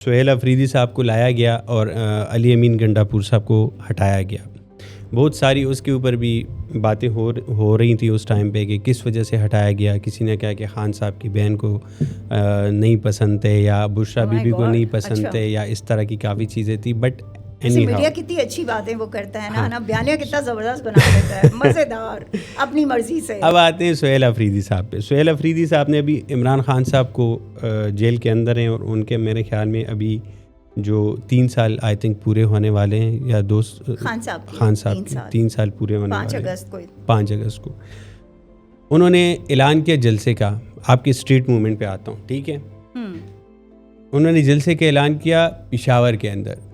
سہیل افریدی صاحب کو لایا گیا اور علی امین گنڈاپور صاحب کو ہٹایا گیا. بہت ساری اس کے اوپر بھی باتیں ہو رہی تھیں اس ٹائم پہ کہ کس وجہ سے ہٹایا گیا. کسی نے کہا کہ خان صاحب کی بہن کو نہیں پسند تھے یا بشرا بی بی کو نہیں پسند تھے یا اس طرح کی کافی چیزیں تھیں. بٹ میڈیا کتنی اچھی باتیں وہ کرتا ہے نا بیانیہ کتنا زبردست بنا دیتا ہے, مزیدار, اپنی مرضی سے. اب آتے ہیں سہیل افریدی صاحب پہ. سہیل افریدی صاحب نے ابھی عمران خان صاحب کو جیل کے اندر ہیں اور ان کے میرے خیال میں ابھی جو 3 سال آئی تھنک پورے ہونے والے ہیں یا خان صاحب 3 سال پورے ہونے والے ہیں 5 اگست کو. انہوں نے اعلان کیا جلسے کا. آپ کی اسٹریٹ موومنٹ پہ آتا ہوں, ٹھیک ہے. انہوں نے جلسے کا اعلان کیا پشاور کے اندر,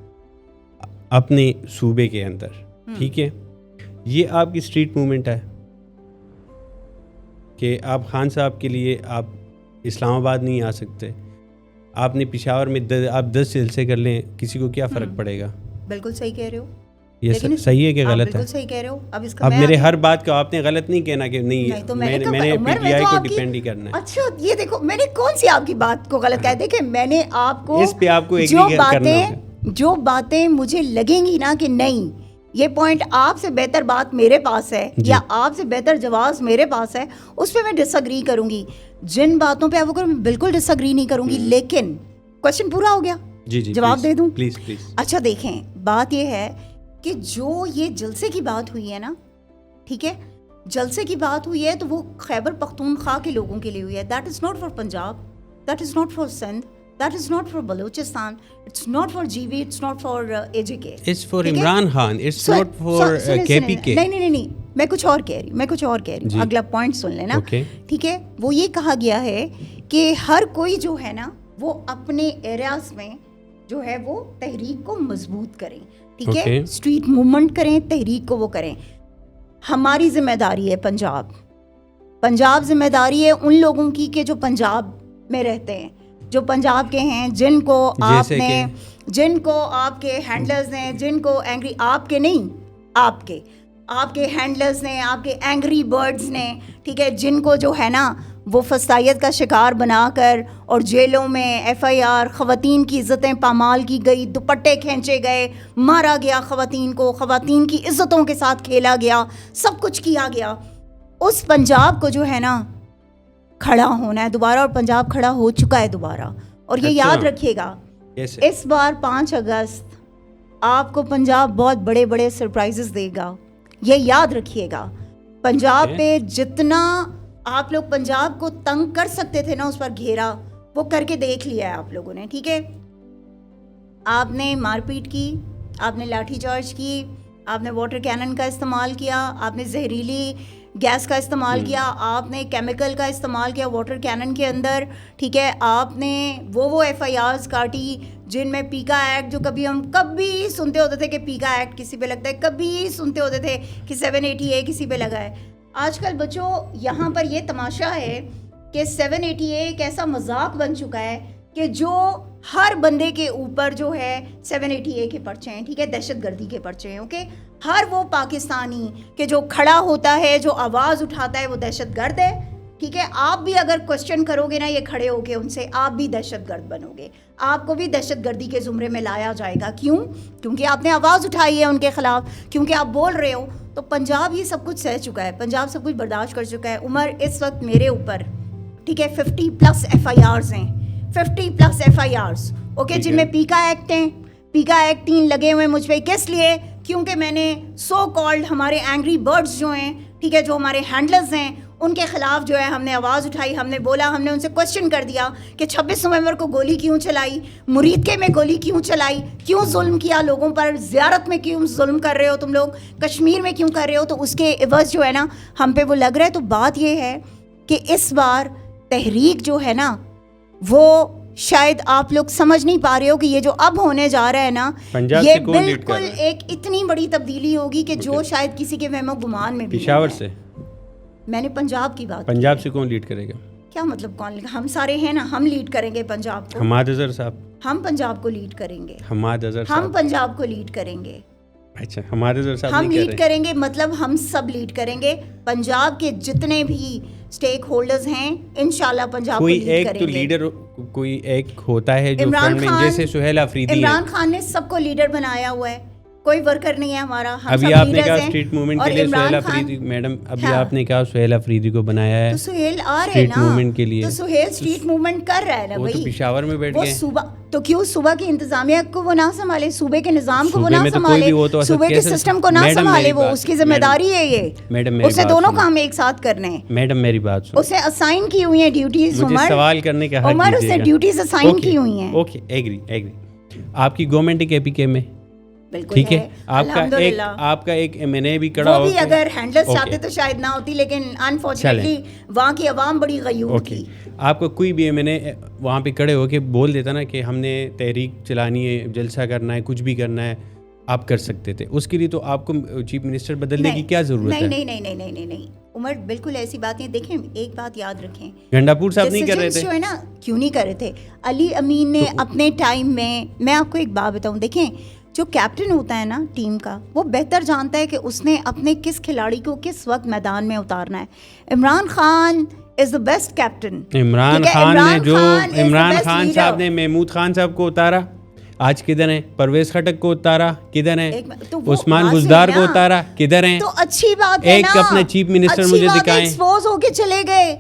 اپنے صوبے کے اندر, ٹھیک ہے. یہ آپ کی اسٹریٹ موومنٹ ہے کہ آپ خان صاحب کے لیے آپ اسلام آباد نہیں آ سکتے. آپ نے پشاور میں آپ 10 جلسے کر لیں, کسی کو کیا فرق پڑے گا؟ بالکل صحیح کہہ رہے ہو. یہ صحیح ہے کہ غلط ہے؟ بالکل صحیح کہہ رہے ہو. اب میرے ہر بات کو آپ نے غلط نہیں کہنا کہ نہیں میں نے پی ٹی آئی کو ڈیپینڈ ہی کرنا ہے. اچھا یہ دیکھو میں نے کون سی آپ کی بات کو غلط کہہ دی کہ میں نے آپ کو اس پہ آپ کو ایگری کرنا ہے. جو باتیں مجھے لگیں گی نا کہ نہیں یہ پوائنٹ آپ سے بہتر بات میرے پاس ہے یا آپ سے بہتر جواز میرے پاس ہے, اس پہ میں ڈس ایگری کروں گی. جن باتوں پہ آپ کو میں بالکل ڈس ایگری نہیں کروں گی. لیکن کوشچن پورا ہو گیا, جواب دے دوں پلیز. اچھا دیکھیں, بات یہ ہے کہ جو یہ جلسے کی بات ہوئی ہے نا, ٹھیک ہے, جلسے کی بات ہوئی ہے تو وہ خیبر پختونخوا کے لوگوں کے لیے ہوئی ہے. That is not for Punjab, that is not for Sindh, that is not for Balochistan, it's not for GB, it's not for AJK, it's for Imran Khan, it's not for KPK. نہیں میں کچھ اور کہہ رہی ہوں. اگلا پوائنٹ سن لینا, ٹھیک ہے. وہ یہ کہا گیا ہے کہ ہر کوئی جو ہے نا وہ اپنے ایریاز میں جو ہے وہ تحریک کو مضبوط کریں, ٹھیک ہے, اسٹریٹ موومنٹ کریں, تحریک کو وہ کریں. ہماری ذمہ داری ہے پنجاب ذمہ داری ہے ان لوگوں کی کہ جو پنجاب میں رہتے ہیں, جو پنجاب کے ہیں, جن کو آپ کے ہینڈلرز ہیں, جن کو اینگری, آپ کے نہیں, آپ کے ہینڈلرز نے, آپ کے اینگری برڈز نے, ٹھیک ہے, جن کو جو ہے نا وہ فسادیت کا شکار بنا کر اور جیلوں میں FIR, خواتین کی عزتیں پامال کی گئی, دوپٹے کھینچے گئے, مارا گیا خواتین کو, خواتین کی عزتوں کے ساتھ کھیلا گیا, سب کچھ کیا گیا. اس پنجاب کو جو ہے نا کھڑا ہونا ہے دوبارہ, اور پنجاب کھڑا ہو چکا ہے دوبارہ. اور یہ یاد رکھیے گا اس بار 5 اگست آپ کو پنجاب بہت بڑے بڑے سرپرائزز دے گا, یہ یاد رکھیے گا. پنجاب پہ جتنا آپ لوگ پنجاب کو تنگ کر سکتے تھے نا اس پر گھیرا, وہ کر کے دیکھ لیا ہے آپ لوگوں نے, ٹھیک ہے. آپ نے مار پیٹ کی, آپ نے لاٹھی چارج کی, آپ نے واٹر کینن کا استعمال کیا, آپ نے زہریلی گیس کا استعمال کیا, آپ نے کیمیکل کا استعمال کیا واٹر کینن کے اندر, ٹھیک ہے. آپ نے وہ FIRs کاٹی جن میں پیکا ایکٹ, جو ہم کبھی سنتے ہوتے تھے کہ پیکا ایکٹ کسی پہ لگتا ہے, کبھی سنتے ہوتے تھے کہ 780A کسی پہ لگا ہے. آج کل بچوں یہاں پر یہ تماشا ہے کہ 780A ایک ایسا مذاق بن چکا ہے کہ جو ہر بندے کے اوپر جو ہے 780A کے پرچے ہیں, ٹھیک ہے, دہشت گردی کے پرچے ہیں. اوکے, ہر وہ پاکستانی کہ جو کھڑا ہوتا ہے, جو آواز اٹھاتا ہے, وہ دہشت گرد ہے, ٹھیک ہے. آپ بھی اگر کوشچن کرو گے نا یہ کھڑے ہو کے ان سے, آپ بھی دہشت گرد بنو گے, آپ کو بھی دہشت گردی کے زمرے میں لایا جائے گا. کیوں؟ کیونکہ آپ نے آواز اٹھائی ہے ان کے خلاف, کیونکہ آپ بول رہے ہو. تو پنجاب یہ سب کچھ سہ چکا ہے, پنجاب سب کچھ برداشت کر چکا ہے. عمر اس وقت میرے اوپر, ٹھیک ہے, 50+ FIRs ہیں, 50+ FIRs, اوکے, جن میں پیکا ایکٹ ہیں. پیکا ایکٹ 3 لگے ہوئے مجھ پہ, کس لیے؟ کیونکہ میں نے سو کالڈ ہمارے اینگری برڈز جو ہیں, ٹھیک ہے, جو ہمارے ہینڈلرز ہیں, ان کے خلاف جو ہے ہم نے آواز اٹھائی, ہم نے بولا, ہم نے ان سے کوشچن کر دیا کہ 26 نومبر کو گولی کیوں چلائی, مریدکے میں گولی کیوں چلائی, کیوں ظلم کیا لوگوں پر, زیارت میں کیوں ظلم کر رہے ہو تم لوگ, کشمیر میں کیوں کر رہے ہو. تو اس کے عوض جو ہے نا ہم پہ وہ لگ رہا ہے. تو بات یہ ہے کہ اس بار تحریک جو ہے نا وہ شاید آپ لوگ سمجھ نہیں پا رہے ہو کہ یہ جو اب ہونے جا رہا ہے نا, یہ بالکل ایک اتنی بڑی تبدیلی ہوگی کہ جو شاید کسی کے وہم و گمان میں بھی. پشاور سے میں نے پنجاب کی بات, پنجاب سے کون لیڈ کرے گا؟ کیا مطلب کون؟ ہم سارے ہیں نا, ہم لیڈ کریں گے پنجاب کو. حماد اظہر صاحب, ہم پنجاب کو لیڈ کریں گے. حماد اظہر صاحب, ہم پنجاب کو لیڈ کریں گے. اچھا, حماد اظہر صاحب ہم لیڈ کریں گے, مطلب ہم سب لیڈ کریں گے. پنجاب کے جتنے بھی اسٹیک ہولڈرز ہیں انشاءاللہ پنجاب کو لیڈ کریں گے. تو لیڈر کوئی ایک ہوتا ہے جو فرنٹ میں, جیسے سہیل آفریدی. عمران خان نے سب کو لیڈر بنایا ہوا ہے, کوئی ورکر نہیں ہے ہمارا. ابھی آپ نے کہا اسٹریٹ موومنٹ کے لیے سہیل آفریدی, میڈم ابھی آپ نے کہا سہیل آفریدی کو بنایا ہے, تو سہیل آ رہے ہیں نا موومنٹ کے لیے, تو سہیل اسٹریٹ موومنٹ کر رہا ہے نا. وہ تو پشاور میں بیٹھ گئے صوبہ, تو کیوں صوبہ کی انتظامیہ کو وہ نہ سنبھالے, صوبے کے نظام کو وہ نہ سنبھالے, صوبے کے سسٹم کو نہ سنبھالے, وہ اس کی ذمہ داری ہے یہ. میڈم اسے دونوں کام ایک ساتھ کرنے ہیں. میڈم میری بات سنو, اسے اسائن کی ہوئی ہیں ڈیوٹیز. مجھے سوال کرنے کا حق دیجیے گا. عمر اسے ڈیوٹیز اسائن کی ہوئی ہیں. Okay agree. آپ کی گورنمنٹ ایک APK میں, ٹھیک ہے, آپ کا ایک MNA بھی کڑا ہو, وہ بھی اگر ہینڈلرز چاہتے تو شاید نہ ہوتی, لیکن انفارچونیٹلی وہاں کی عوام بڑی غیور تھی. آپ کا کوئی بھی MNA وہاں پہ کھڑے ہو کے بول دیتا نا کہ ہم نے تحریک چلانی ہے, جلسہ کرنا ہے, کچھ بھی کرنا ہے, آپ کر سکتے تھے. اس کے لیے تو آپ کو چیف منسٹر بدلنے کی کیا ضرورت ہے؟ نہیں عمر, بالکل ایسی بات نہیں. دیکھیں ایک بات یاد رکھیں, گنڈاپور صاحب نہیں کر رہے تھے, جو ہے نا, کیوں نہیں کر رہے تھے. علی امین نے اپنے ٹائم میں آپ کو ایک بات بتاؤں, دیکھیں جو کیپٹن ہوتا ہے نا ٹیم کا, وہ بہتر جانتا ہے کہ اس نے اپنے کس کھلاڑی کو کس وقت میدان میں اتارنا ہے. Imran Khan is the best captain. Imran Khan sahib نے محمود خان صاحب کو اتارا, آج کدھر ہیں؟ پرویز خٹک کو اتارا, کدھر ہیں؟ عثمان بزدار کو اتارا, کدھر ہیں؟ تو اچھی بات ہے نا, ایک اپنا چیف منسٹر مجھے دکھائیں. ایکسپوز ہو کے چلے گئے.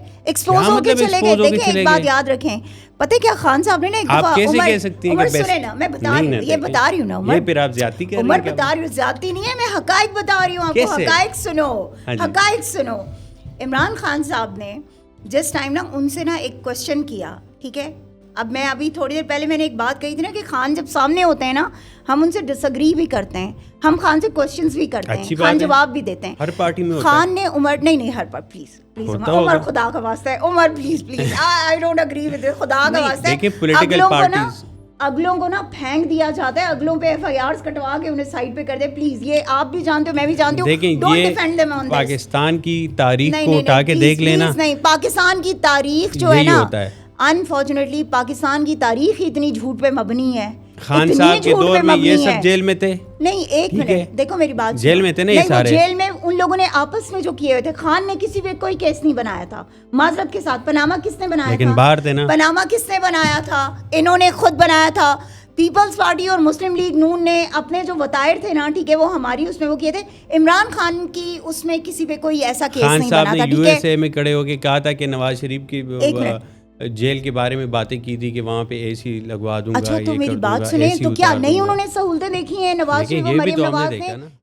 دیکھیں ایک بات یاد رکھیں, پتہ کیا خان صاحب نے نا ایک دفعہ, آپ کیسے کہہ سکتی ہیں کہ سنیں نا, میں بتا رہی ہوں, یہ بتا رہی ہوں نا عمر, پھر آپ زیادتی کر رہی ہیں. عمر بتا رہی ہوں, زیادتی نہیں ہے, میں حقائق بتا رہی ہوں آپ کو. حقائق سنو. عمران خان صاحب نے جس ٹائم نا ان سے نا ایک کوشچن کیا, ٹھیک ہے, اب میں ابھی تھوڑی دیر پہلے میں نے ایک بات کہی تھی نا کہ خان جب سامنے ہوتے ہیں نا, ہم ان سے ڈس ایگری بھی کرتے ہیں, ہم خان سے کوشچنز بھی کرتے ہیں, خان جواب بھی دیتے ہیں. ہر پارٹی میں خان نے عمر, نہیں ہر پارٹ, پلیز عمر خدا کا واسطہ ہے, Umar please I don't agree with it, خدا کا واسطہ ہے. اگلوں کو نا پھینک دیا جاتا ہے, اگلوں پہ FIRs کٹوا کے انہیں سائڈ پہ کر دے. پلیز یہ آپ بھی جانتے ہو, میں بھی جانتی ہوں, ڈونٹ ڈیفینڈ دیم آن دس. پاکستان کی تاریخ کو اٹھا کے دیکھ لینا. نہیں, پاکستان کی تاریخ جو ہے نا, انفارچونیٹلی پاکستان کی تاریخ ہی اتنی جھوٹ پہ مبنی ہے. خان صاحب کے دور میں یہ سب جیل میں تھے. نہیں, ایک منٹ دیکھو میری بات, جیل میں تھے نا یہ سارے. جیل میں ان لوگوں نے آپس میں جو کیے ہوئے تھے, خان نے کسی پہ کوئی کیس نہیں بنایا تھا معذرت کے ساتھ. پناما کس نے بنایا تھا؟ لیکن باہر تھے نا. پناما کس نے بنایا تھا؟ انہوں نے خود بنایا تھا. پیپلز پارٹی اور مسلم لیگ نون نے اپنے جو وطائر تھے نا, ٹھیک ہے, وہ ہماری اس میں وہ کیے تھے. عمران خان کی اس میں کسی پہ کوئی ایسا کیس نہیں بنا تھا. خان صاحب نے USA میں کھڑے ہو کے کہا تھا کہ نواز شریف کی جیل کے بارے میں باتیں کی تھی کہ وہاں پہ AC لگوا دوں گا. اچھا تو میری بات سنیں, تو کیا نہیں انہوں نے سہولتیں دیکھی ہیں نواز شریف کو؟ مریم نواز نے